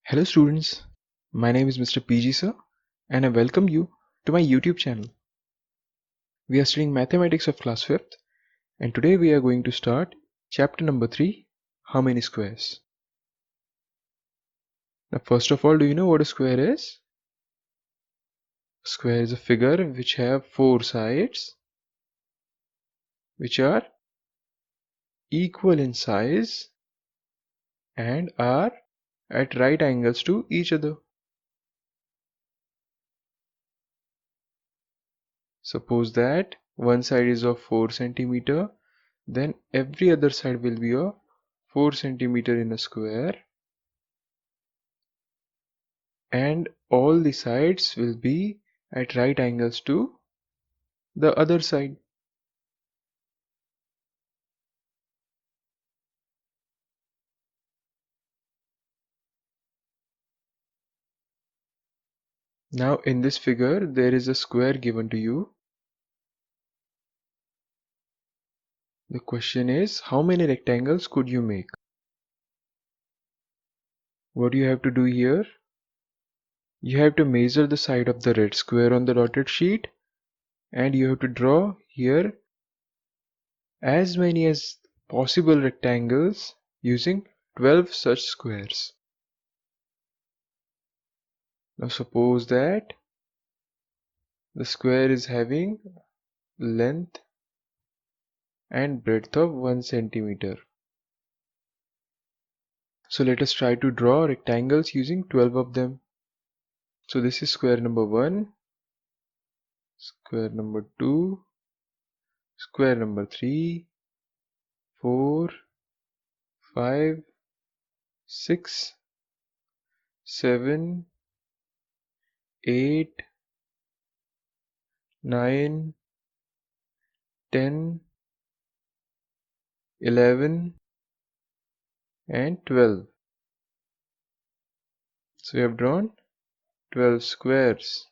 Hello students, my name is Mr. PG sir and I welcome you to my YouTube channel. We are studying mathematics of class 5th and today we are going to start chapter number 3, how many squares. Now first of all, do you know what a square is? A square is a figure which have 4 sides which are equal in size and are at right angles to each other. Suppose that one side is of 4 centimeter, then every other side will be of 4 centimeter in a square and all the sides will be at right angles to the other side. Now in this figure there is a square given to you. The question is, how many rectangles could you make? What you have to do here? You have to measure the side of the red square on the dotted sheet and you have to draw here as many as possible rectangles using 12 such squares. Now suppose that the square is having length and breadth of 1 centimeter. So let us try to draw rectangles using 12 of them. So this is square number 1, square number 2, square number 3, 4, 5, 6, 7, 8, 9, 10, 11 and 12. So we have drawn 12 squares.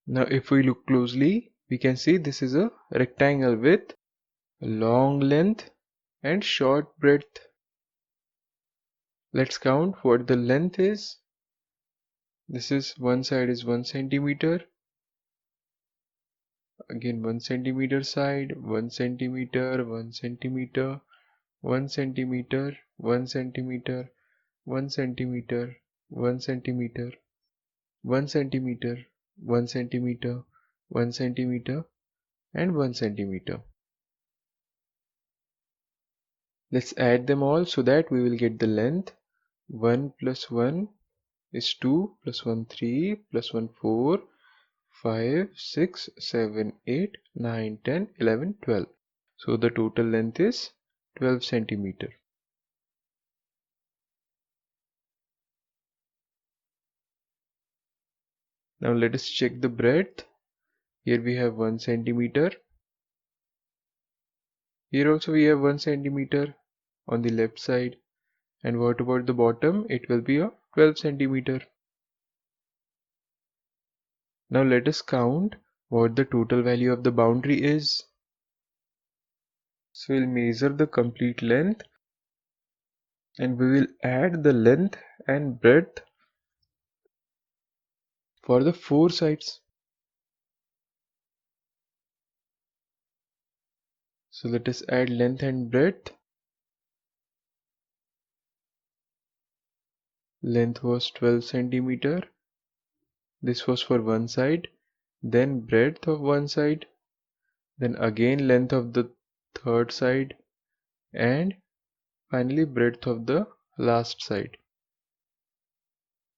Now if we look closely, we can see this is a rectangle with long length and short breadth. Let's count what the length is. This is one side is 1 centimeter. Again 1 centimeter side, 1 centimeter, 1 centimeter, 1 centimeter, 1 centimeter, 1 centimeter, 1 centimeter, 1 centimeter, 1 centimeter, 1 centimeter, and 1 centimeter. Let's add them all so that we will get the length. 1 plus 1 is 2, plus 1 3, plus 1 4, 5, 6, 7, 8, 9, 10, 11, 12. So the total length is 12 centimeter. Now let us check the breadth. Here we have 1 centimeter. Here also we have 1 centimeter on the left side. And what about the bottom? It will be of 12 centimeter. Now let us count what the total value of the boundary is. So we'll measure the complete length and we will add the length and breadth for the 4 sides. So let us add length and breadth. Length was 12 centimeter. This was for one side. Then breadth of one side. Then again length of the third side. And finally breadth of the last side.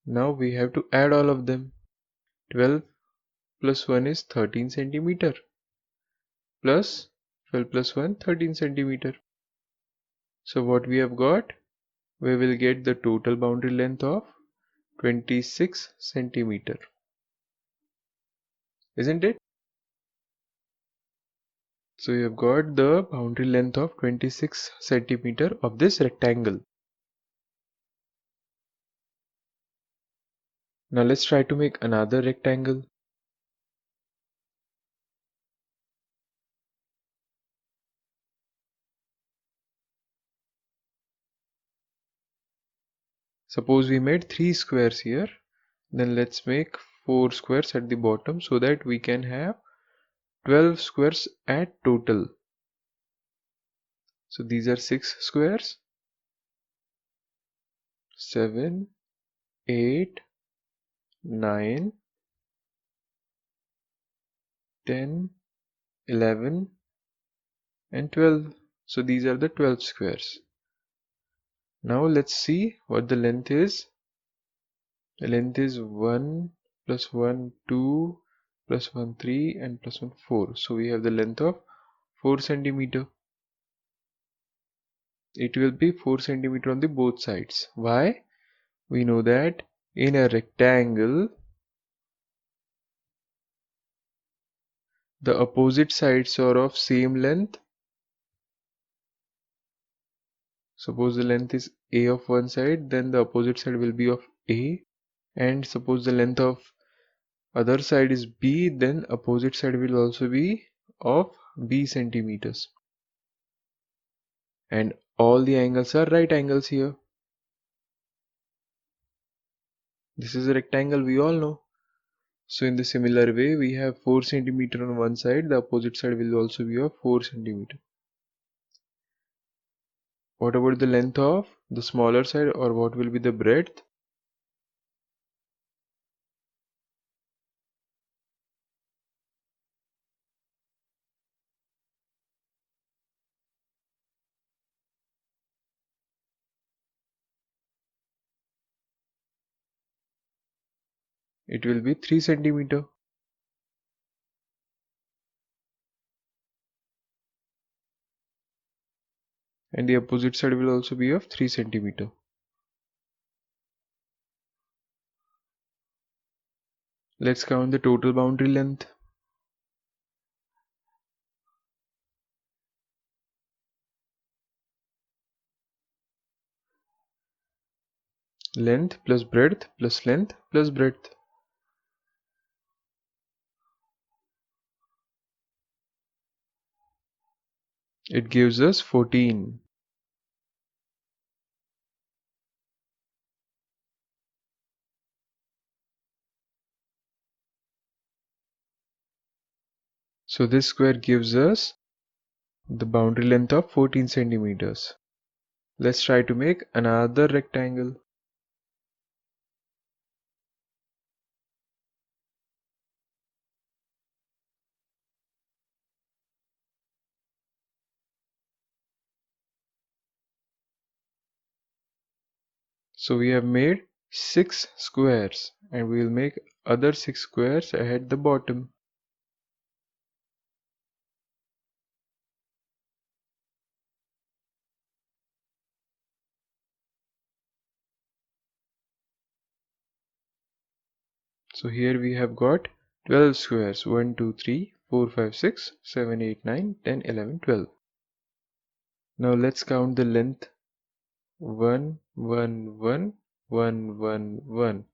Now we have to add all of them. 12 plus 1 is 13 centimeter. Plus 12 plus 1, 13 centimeter. So what we have got? We will get the total boundary length of 26 centimeter. Isn't it? So you have got the boundary length of 26 centimeter of this rectangle. Now let's try to make another rectangle. Suppose we made 3 squares here, then let's make 4 squares at the bottom so that we can have 12 squares at total. So these are 6 squares, 7, 8, 9, 10, 11 and 12. So these are the 12 squares. Now let's see what the length is. The length is 1 plus 1 2 plus 1 3 and plus 1 4. So we have the length of 4 centimeter. It will be 4 centimeter on the both sides. Why? We know that in a rectangle the opposite sides are of same length. Suppose the length is a of one side, then the opposite side will be of a, and suppose the length of other side is b, then opposite side will also be of b centimeters. And all the angles are right angles here. This is a rectangle, we all know. So in the similar way, we have 4 centimeter on one side, the opposite side will also be of 4 centimeter. What about the length of the smaller side, or what will be the breadth? It will be 3 centimeter. And the opposite side will also be of 3 centimeter. Let's count the total boundary length. Length plus breadth plus length plus breadth. It gives us 14. So this square gives us the boundary length of 14 centimeters. Let's try to make another rectangle. So we have made 6 squares, and we will make other 6 squares at the bottom. So here we have got 12 squares, 1 2 3 4 5 6 7 8 9 10 11 12. Now let's count the length. 1 1 1 1 1 1.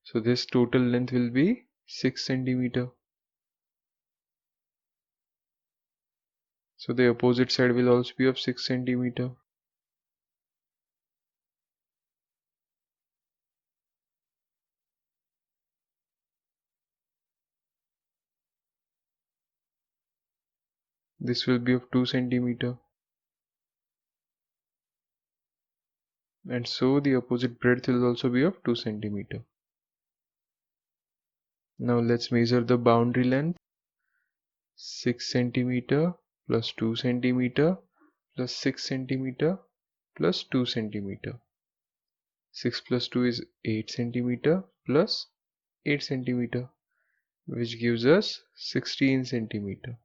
So this total length will be 6 centimeter. So the opposite side will also be of 6 centimeter. This will be of 2 centimeter. And so the opposite breadth will also be of 2 centimeter. Now let's measure the boundary length. 6 centimeter plus 2 centimeter plus 6 centimeter plus 2 centimeter. 6 plus 2 is 8 centimeter plus 8 centimeter, which gives us 16 centimeter.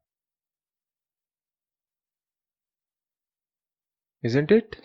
Isn't it?